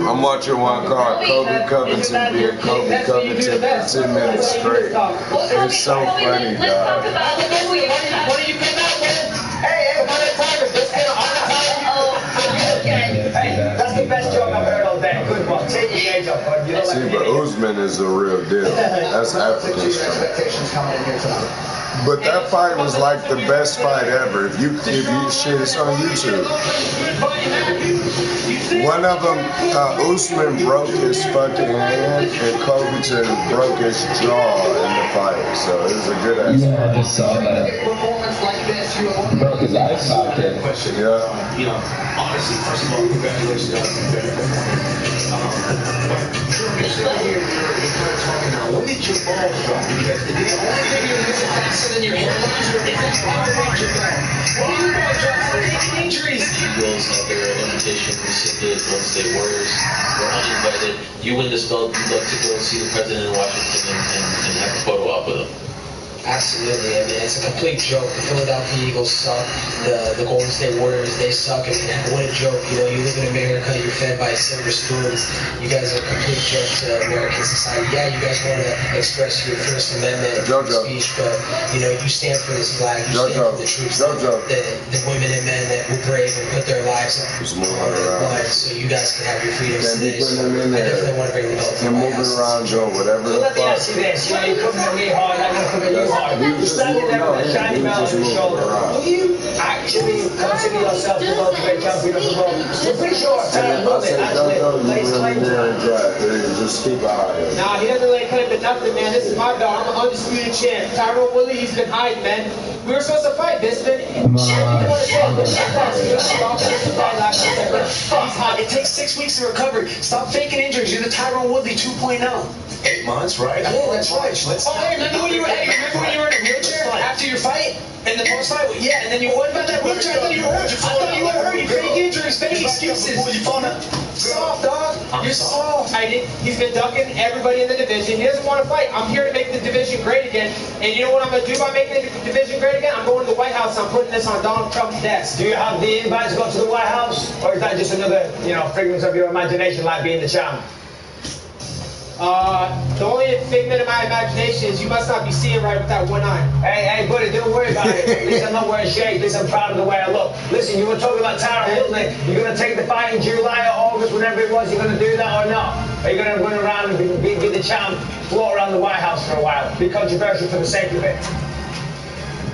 I'm watching one called Kobe Covington being Kobe Covington for 10 minutes straight. It's so funny, dog. What do you came out with? Hey, one at a time. Let's get on the time. Hey, that's the best joke I've heard all day. Good one. Take your age up, bud. See, but Usman is the real deal. That's African stuff. But that fight was like the best fight ever. If you shit, it's on YouTube. One of them, Usman broke his fucking hand, and Covington broke his jaw in the fight. So it was a good ass. Yeah, I just saw that. Broke his eye socket. Yeah. You know, honestly, first of all, congratulations on the when did your balls drop? Because the only thing you're missing faster than your hairlines is that power on your back. When do your balls drop? How many injuries? Eagles have their invitation rescinded once they were uninvited. You win this belt, you'd love to go see the president in Washington and have a photo op with him. Absolutely, I mean, it's a complete joke. The Philadelphia Eagles suck. The Golden State Warriors, they suck. I mean, what a joke. You know, you live in America, you're fed by silver spoons. You guys are a complete joke to American society. Yeah, you guys want to express your First Amendment speech, but, you know, you stand for this flag. You stand for the troops, the women and men that were brave and put their lives on the line so you guys can have your freedoms today. So I definitely want to bring the belt to the White House. Around Joe, whatever the Let me ask you this. You know, you're putting me hard, I'm going to put you hard. You're standing there with a shiny belt on your shoulder. Do you actually consider yourself the welterweight champion of the world? I'm pretty sure Tyron Woodley actually lays claim to that. Just keep an eye on it. Nah, he doesn't lay claim to nothing, man. This is my belt. I'm an undisputed champ. Tyron Woodley, he's been hiding, man. We were supposed to fight this, man. It takes 6 weeks to recover. Stop faking injuries. You're the Tyron Woodley 2.0. 8 months, right? Yeah, that's right. Remember when you were in a wheelchair after your fight? In the post-fight? Yeah, and then you what about that wheelchair? I thought you were hurt. I thought you were hurt. You fake injuries, fake excuses. You phone up. Soft, dog. You're soft. He's been ducking everybody in the division. He doesn't want to fight. I'm here to make the division great again. And you know what I'm going to do by making the division great again? I'm going to the White House. I'm putting this on Donald Trump's desk. Do you have the invite to go to the White House? Or is that just another, figment of your imagination like being the champ? The only figment of my imagination is you must not be seeing right with that one eye. Hey, buddy, don't worry about it. At least I'm not wearing shades. At least I'm proud of the way I look. Listen, you were talking about Tyron Woodley. You're going to take the fight in July or August, whenever it was. You're going to do that or not? Are you going to run around and be the champ, float around the White House for a while? Be controversial for the sake of it?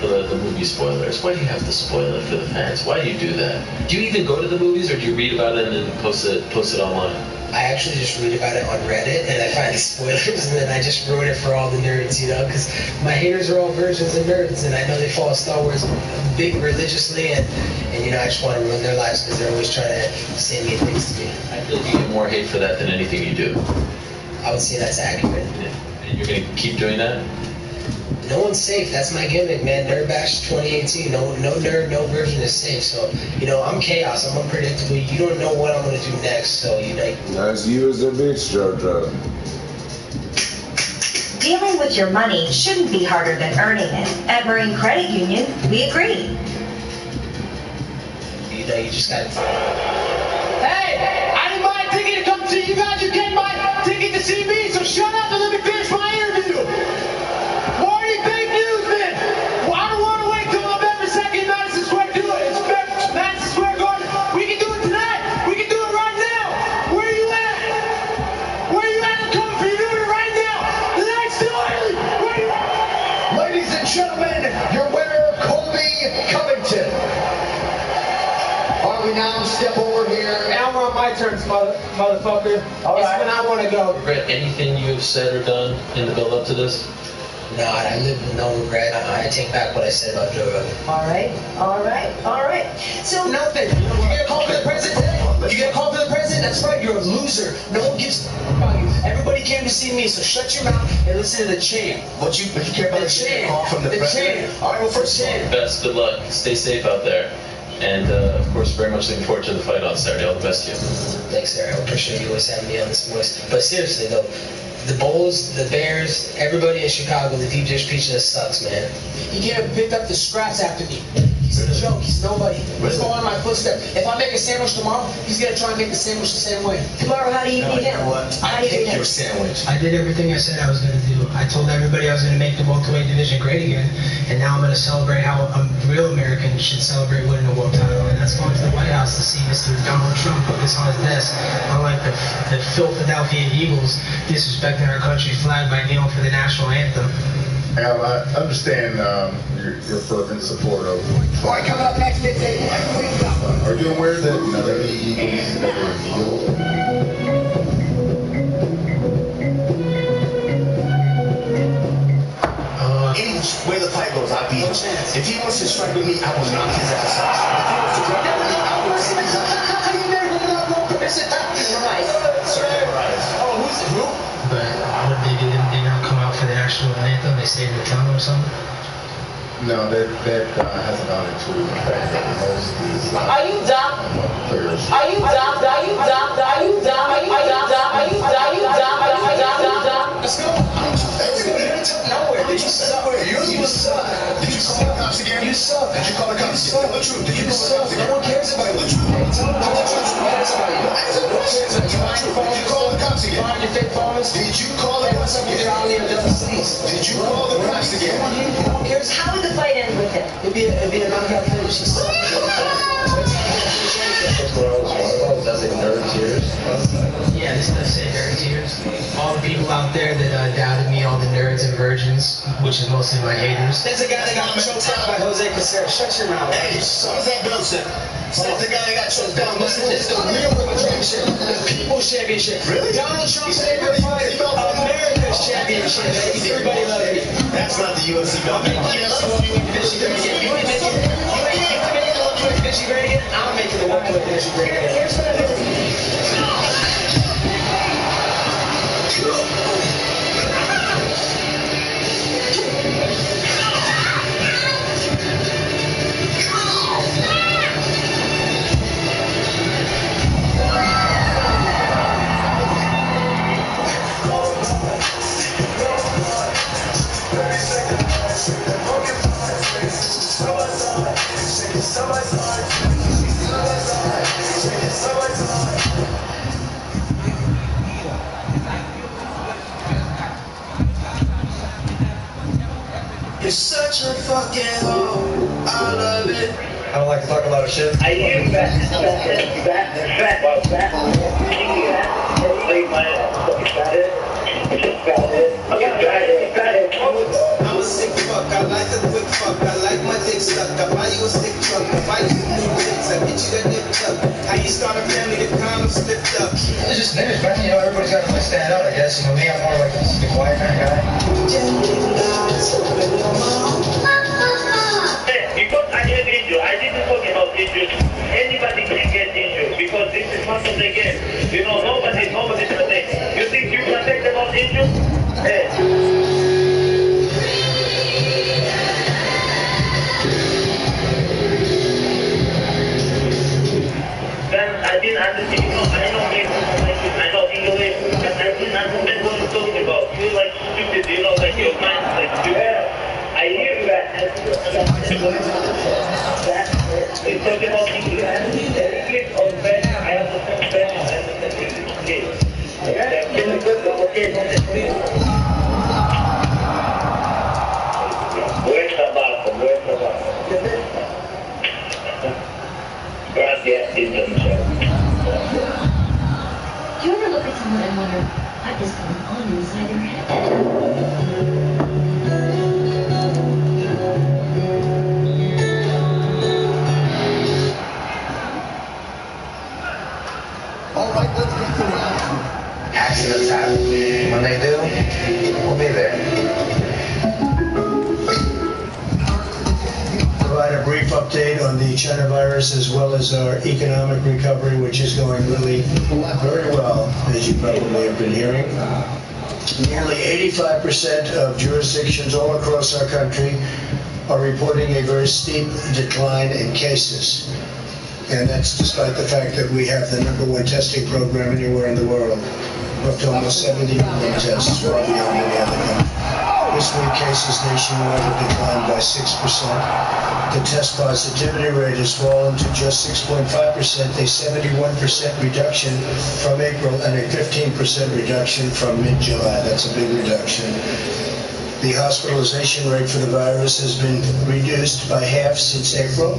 The movie spoilers. Why do you have to spoil it for the fans? Why do you do that? Do you even go to the movies, or do you read about it and then post it online? I actually just read about it on Reddit, and I find the spoilers, and then I just wrote it for all the nerds, because my haters are all virgins and nerds, and I know they follow Star Wars big religiously, and I just want to ruin their lives because they're always trying to say mean things to me. I feel like you get more hate for that than anything you do. I would say that's accurate. And you're going to keep doing that? No one's safe. That's my gimmick, man. Nerd Bash 2018. No nerd, no version is safe. So, I'm chaos. I'm unpredictable. You don't know what I'm going to do next. So, That's you as a bitch, JoJo. Dealing with your money shouldn't be harder than earning it. At Marine Credit Union, we agree. You just got to... Hey! I didn't buy a ticket to come see you guys. You can't buy a ticket to see me, so shut up and let me finish my interview. Gentlemen, your winner, Kobe Covington. Are we now step over here? Now we're on my turns, motherfucker. All right. It's when I want to go. Regret anything you've said or done in the build-up to this? No, I live with no regret. I take back what I said about Joe Rogan. All right. So nothing. You get a call for the president? You get a call for the president? That's right, you're a loser. No one gives about you. Everybody came to see me, so shut your mouth and listen to the champ. But you care about the champ? Call from the president? Champ. All right, well, first champ. Best, good luck. Stay safe out there. And, of course, very much looking forward to the fight on Saturday. All the best to you. Thanks, Sarah. I appreciate you always having me on this voice. But seriously, though, the Bulls, the Bears, everybody in Chicago, the deep dish pizza sucks, man. You can't have picked up the scraps after me. He's a joke. He's nobody. He's going in my footsteps. If I make a sandwich tomorrow, he's gonna try and make the sandwich the same way. Tomorrow, how do you feed him? I hate your sandwich. I did everything I said I was going to do. I told everybody I was going to make the welterweight division great again, and now I'm going to celebrate how a real American should celebrate winning a world title, and that's going to the White House to see Mr. Donald Trump put this on his desk, unlike the Philadelphia Eagles disrespecting our country's flag by kneeling for the national anthem. Al, I understand your fervent support of. Boy, coming up next, it's Are you aware that none of the Eagles ever kneeled? Where the fight goes, I beat him. If he wants to strike with me, I will knock his ass out. If he wants to grab with me, I will take his ass. How you never gonna have no permission? Oh, who's it? Who? But what they do, they don't come out for the national anthem, they stay in the tunnel or something? No, that hasn't gone into effect. Most of these Are you dumb? players. Are you dumb? Are you dumb? Are you dumb? Are you dumb? Are you dumb? Are you dumb? Are you dumb? Let's go. Nowhere. Did you suck? You suck. Did you call the cops again? You suck. Did you call the cops again? Tell the truth. Did you call the cops again? No one cares about you. Tell the truth. Who cares about you? Answer the question. Did you call the cops again? Find your fake phones. Did you call the cops again? Did you call the cops again? No one cares. How would the fight end with him? It'd be a knockout finish. Does it nerd tears? Yeah, this does say nerd tears. All the people out there that doubted me, all the nerds and virgins, which is mostly my haters. There's a guy that got choked out by Jose Casera. Shut your mouth. Hey, what's that Bill said? That's the guy that got choked down. Listen, this is the real World Championship, the People's Championship. Really? Donald Trump's favorite fighter, America's Championship. Everybody loves me. That's not the UFC belt. Everybody loves you. You ain't making the welterweight division great again. I'm making the welterweight division great again. Here's what I'm doing. You're such a fucking hoe. I love it. I don't like to talk a lot of shit. I use that. I'm a sick fuck. I like a quick fuck. I like my dick stuck. I buy you a stick truck. I buy you some new dicks. I get you that nipped up. How you start a family, the condoms slipped up. It's just niggas, man. You know, everybody's got to stand out, I guess. You know, me, I'm more like the quiet kind of guy. Because I get injured, I didn't talk about injuries. Anybody can get injured because this is part of the game. You know, nobody's protected. You think you protect about injuries? Then I didn't understand. You know, I know English, but I didn't understand what you're talking about. You're like stupid, you know, like your mind is like stupid. I hear that. It's talking about English. English or French, I understand French, I understand English. Okay. Buen trabajo, buen trabajo. Gracias, International. Do you ever look at someone and wonder what is going on inside their head? All right, let's get to it. Accidents happen. When they do, we'll be there. Provide a brief update on the China virus as well as our economic recovery, which is going really very well, as you probably have been hearing. Nearly 85% of jurisdictions all across our country are reporting a very steep decline in cases. And that's despite the fact that we have the #1 testing program anywhere in the world. We're up to almost 70 million tests, far beyond any other country. This week, cases nationwide have declined by 6%. The test positivity rate has fallen to just 6.5%, a 71% reduction from April, and a 15% reduction from mid-July. That's a big reduction. The hospitalization rate for the virus has been reduced by half since April,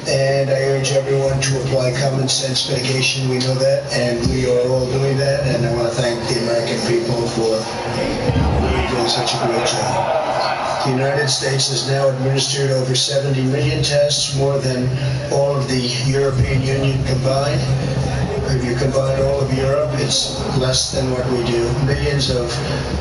and I urge everyone to apply common sense mitigation. We know that, and we are all doing that, and I want to thank the American people for doing such a great job. The United States has now administered over 70 million tests, more than all of the European Union combined. If you combine all of Europe, it's less than what we do. Millions of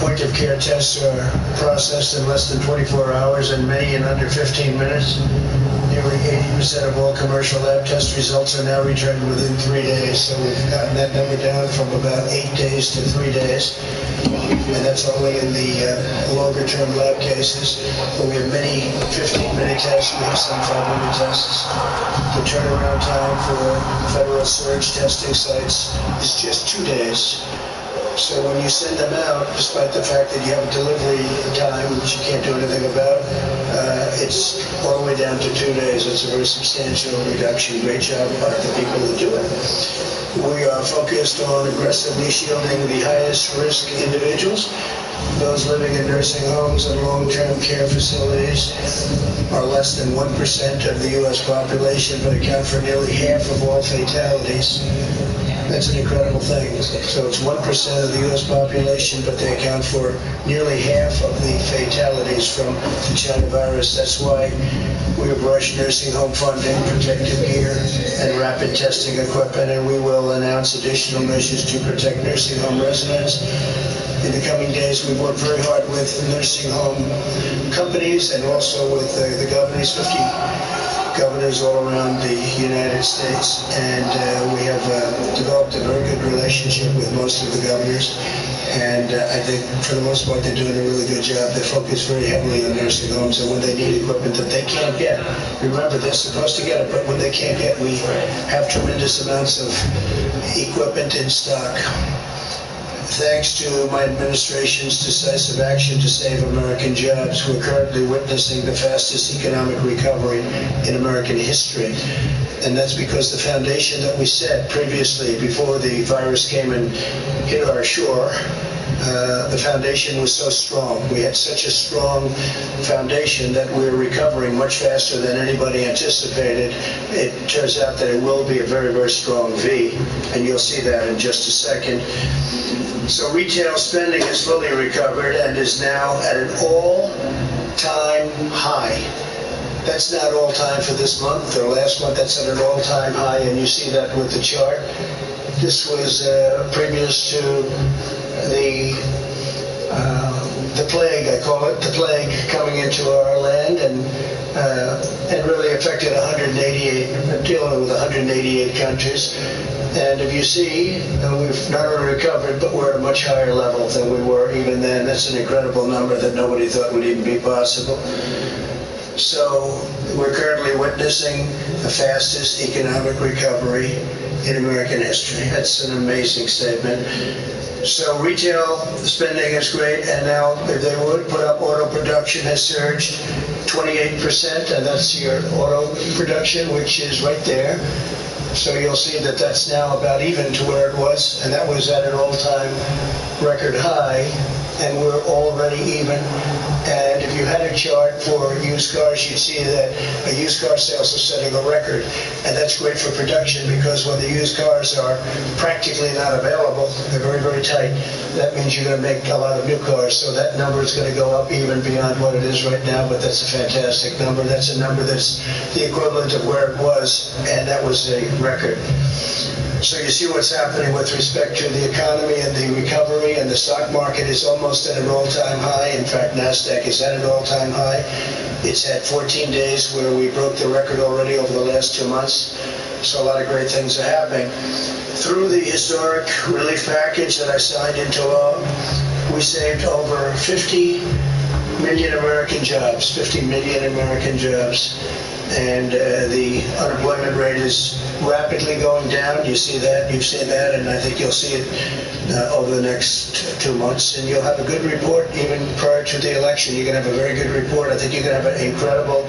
point-of-care tests are processed in less than 24 hours and many in under 15 minutes. Nearly 80% of all commercial lab test results are now returned within 3 days, so we've gotten that number down from about 8 days to 3 days. And that's only in the longer-term lab cases. But we have many 15-minute tests. We have some 5-minute tests. The turnaround time for federal surge testing sites is just 2 days. So when you send them out, despite the fact that you have a delivery time, which you can't do anything about, it's all the way down to 2 days. It's a very substantial reduction. Great job by the people who do it. We are focused on aggressively shielding the highest risk individuals. Those living in nursing homes and long-term care facilities are less than 1% of the U.S. population, but account for nearly half of all fatalities. That's an incredible thing. So it's 1% of the U.S. population, but they account for nearly half of the fatalities from the China virus. That's why we have rushed nursing home funding, protective gear, and rapid testing equipment, and we will announce additional measures to protect nursing home residents. In the coming days, we've worked very hard with nursing home companies and also with the governors, 50 governors all around the United States, and we have developed a very good relationship with most of the governors, and I think for the most part they're doing a really good job. They focus very heavily on nursing homes, and when they need equipment that they can't get, remember they're supposed to get it, but when they can't get, we have tremendous amounts of equipment in stock. Thanks to my administration's decisive action to save American jobs, we're currently witnessing the fastest economic recovery in American history. And that's because the foundation that we set previously, before the virus came and hit our shore, the foundation was so strong. We had such a strong foundation that we're recovering much faster than anybody anticipated. It turns out that it will be a very, very strong V, and you'll see that in just a second. So retail spending has fully recovered and is now at an all-time high. That's not all-time for this month or last month. That's at an all-time high, and you see that with the chart. This was previous to the plague, I call it, the plague coming into our land, and really affected 188, dealing with 188 countries. And if you see, we've not only recovered, but we're at a much higher level than we were even then. That's an incredible number that nobody thought would even be possible. So we're currently witnessing the fastest economic recovery in American history. That's an amazing statement. So retail spending is great, and now if they would put up auto production has surged 28%, and that's your auto production, which is right there. So you'll see that that's now about even to where it was, and that was at an all-time record high, and we're already even. And if you had a chart for used cars, you'd see that used car sales are setting a record, and that's great for production because when the used cars are practically not available, they're very, very tight. That means you're going to make a lot of new cars, so that number is going to go up even beyond what it is right now, but that's a fantastic number. That's a number that's the equivalent of where it was, and that was a record. So you see what's happening with respect to the economy and the recovery, and the stock market is almost at an all-time high. In fact, NASDAQ is at an all-time high. It's had 14 days where we broke the record already over the last 2 months. So a lot of great things are happening. Through the historic relief package that I signed into law, we saved over 50 million American jobs, 50 million American jobs. and the unemployment rate is rapidly going down. You see that, you've seen that, and I think you'll see it over the next 2 months, and you'll have a good report even prior to the election. You're going to have a very good report. I think you're going to have an incredible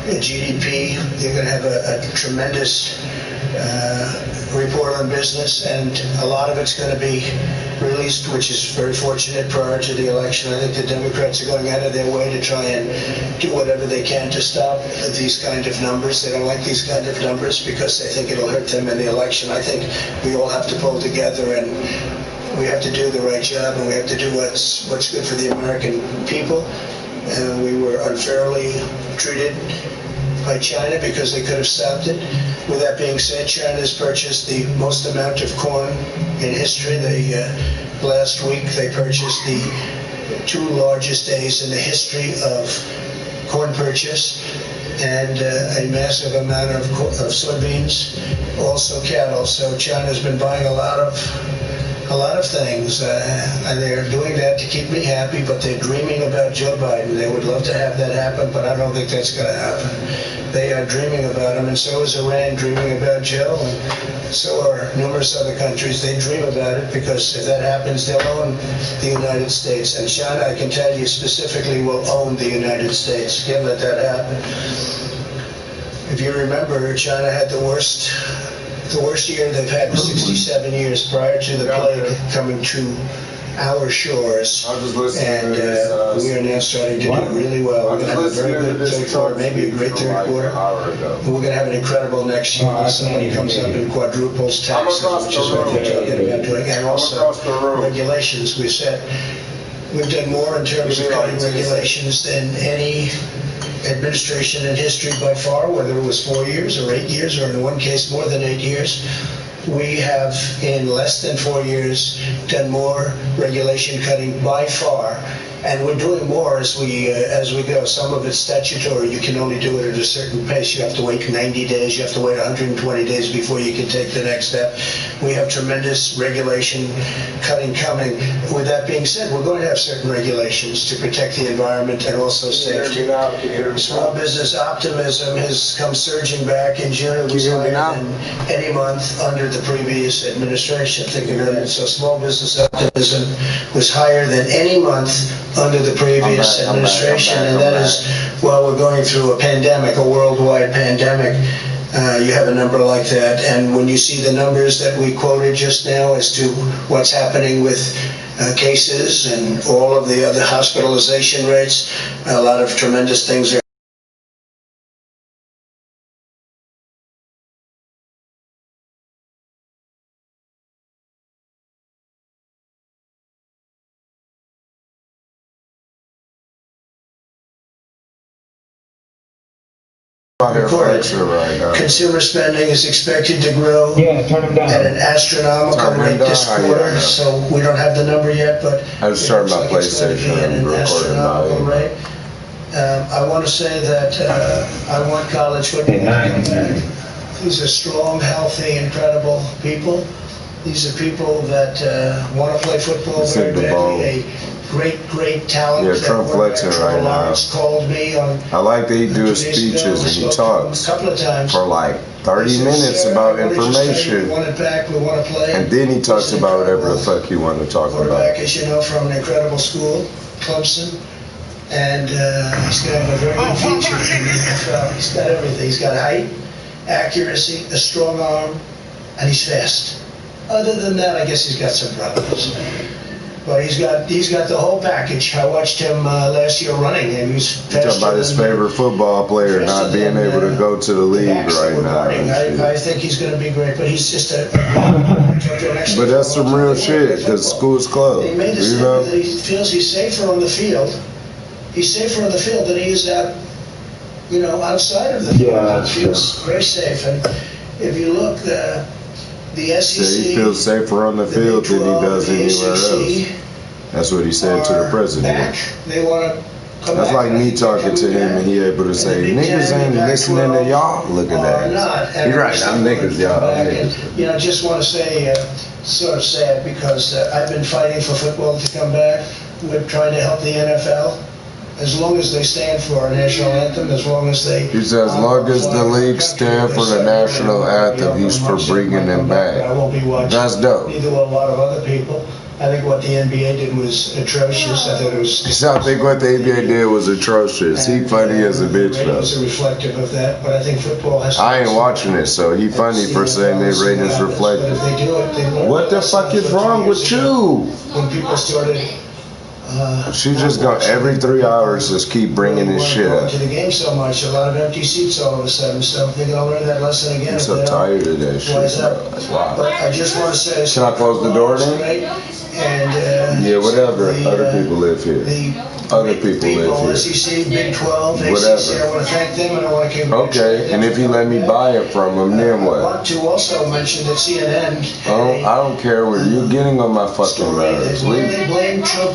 GDP. You're going to have a tremendous report on business, and a lot of it's going to be released, which is very fortunate, prior to the election. I think the Democrats are going out of their way to try and do whatever they can to stop these kind of numbers. They don't like these kind of numbers because they think it'll hurt them in the election. I think we all have to pull together, and we have to do the right job, and we have to do what's good for the American people. And we were unfairly treated by China because they could have stopped it. With that being said, China has purchased the most amount of corn in history. Last week they purchased the 2 largest days in the history of corn purchase, and a massive amount of soybeans, also cattle. So China's been buying a lot of things, and they're doing that to keep me happy, but they're dreaming about Joe Biden. They would love to have that happen, but I don't think that's going to happen. They are dreaming about him, and so is Iran dreaming about Joe, and so are numerous other countries. They dream about it because if that happens, they'll own the United States. And China, I can tell you specifically, will own the United States. Can't let that happen. If you remember, China had the worst year they've had in 67 years prior to the plague coming to our shores, and we are now starting to do really well. We're going to have a very good third quarter, maybe a great third quarter. We're going to have an incredible next year. Somebody comes up and quadruples taxes, which is what we're talking about doing, and also regulations. We've done more in terms of cutting regulations than any administration in history by far, whether it was 4 years or 8 years, or in one case more than 8 years. We have, in less than 4 years, done more regulation cutting by far, and we're doing more as we go. Some of it's statutory. You can only do it at a certain pace. You have to wait 90 days. You have to wait 120 days before you can take the next step. We have tremendous regulation cutting coming. With that being said, we're going to have certain regulations to protect the environment and also safety. Small business optimism has come surging back. In June, it was higher than any month under the previous administration. Think of that. So small business optimism was higher than any month under the previous administration, and that is while we're going through a pandemic, a worldwide pandemic. You have a number like that, and when you see the numbers that we quoted just now as to what's happening with cases and all of the other hospitalization rates, a lot of tremendous things are Consumer spending is expected to grow at an astronomical rate this quarter, so we don't have the number yet, but I was talking about PlayStation at an astronomical rate. I want to say that I want college football to come back. These are strong, healthy, incredible people. These are people that want to play football very badly. Great talent. Yeah, Trump flexing right now. Called me on. I like that he do his speeches and he talks a couple of times for like 30 minutes about information. We want it back. We want to play. And then he talks about whatever the fuck he wanted to talk about. Quarterback, as you know, from an incredible school, Clemson, and he's going to have a very good future in the NFL. He's got everything. He's got height, accuracy, a strong arm, and he's fast. Other than that, I guess he's got some problems. But he's got the whole package. I watched him last year running, and he was faster. Talking about his favorite football player not being able to go to the league right now. I think he's going to be great, but he's just a. But that's some real shit, because school's closed. He made a statement that he feels he's safer on the field. He's safer on the field than he is out, outside of the field. Yeah, he feels very safe. And if you look, the SEC. So he feels safer on the field than he does anywhere else. That's what he said to the president. They want to come That's back. like me talking to him and he able to say, niggas ain't listening to y'all. Look at that. He's right, I'm niggas, y'all. I just want to say, sort of sad, because I've been fighting for football to come back. We're trying to help the NFL. as long as they stand for our national anthem, as long as they... He said, as long as the league stand for the national anthem, he's for bringing them back. I won't be watching. That's dope. Neither will a lot of other people. I think what the NBA did was atrocious. I thought it was... I think what the NBA did was atrocious. He funny as a bitch, though. Ratings are reflective of that, but I think football has... I ain't watching it, so he funny for saying their ratings reflective. But if they do it, they learn. What the fuck is wrong with you? When people started... She just gonna every 3 hours just keep bringing this shit up. To the game so much, a lot of empty seats all of a sudden. So they're gonna learn that lesson again. I'm so tired of that shit, bro. That's why. But I just want to say, can I close the door then? And yeah, whatever. Other people live here. Other people live here. SEC, Big 12, whatever. ACC, I want to thank them, and I want to congratulate okay, and if you let me buy it from them, then what? I want to also mention that CNN. I don't care what you're getting on my fucking nerves. They blame Trump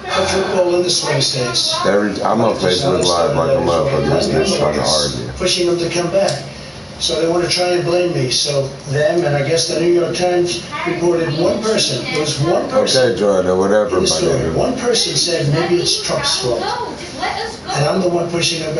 for football in the swing states. I'm on Facebook Live like a motherfucker. This bitch trying to argue. Pushing them to come back. So they want to try and blame me. So them, and I guess the New York Times reported one person. It was one person. Okay, Jordan, whatever, my nigga. One person said maybe it's Trump's fault. And I'm the one pushing it back.